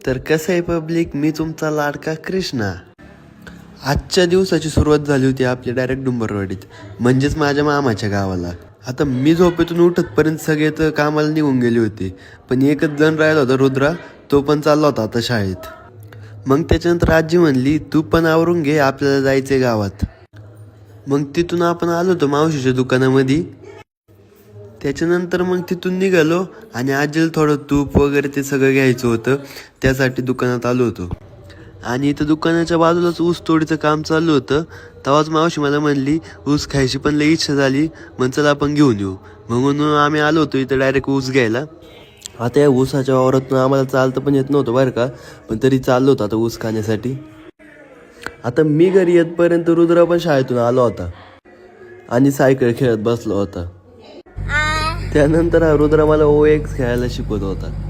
तर कसं आहे पब्लिक, मी तुमचा लाडका कृष्णा. आजच्या दिवसाची सुरुवात झाली होती आपली डायरेक्ट डुंबरवाडीत, म्हणजेच माझ्या मामाच्या गावाला. आता मी झोपेतून उठतपर्यंत सगळे तर कामाला निघून गेले होते, पण एकच जण राहिला होता, रुद्रा. तो पण चालला होता आता शाळेत. मग त्याच्यानंतर आजी म्हणली, तू पण आवरून घे, आपल्याला जायचंय गावात. मग तिथून आपण आलो होतो मावशीच्या दुकानामध्ये. त्याच्यानंतर मग तिथून निघालो आणि आजीला थोडं तूप वगैरे ते सगळं घ्यायचं होतं, त्यासाठी दुकानात आलो होतो. आणि इथं दुकानाच्या बाजूलाच ऊस तोडीचं काम चालू होतं. तेव्हाच मावशी मला म्हणली, ऊस खायची पण लई इच्छा झाली, मग चला आपण घेऊन येऊ. म्हणून आम्ही आलो होतो इथं डायरेक्ट ऊस घ्यायला. आता या ऊसाच्या वावरातून आम्हाला चालतं पण येत नव्हतं बरं का, पण तरी चाललो होतं आता ऊस खाण्यासाठी. आता मी घरी येतपर्यंत रुद्रा पण शाळेतून आला होता आणि सायकल खेळत बसला होता. त्यानंतर हा रुद्रा मला OX खेळायला शिकवत होता.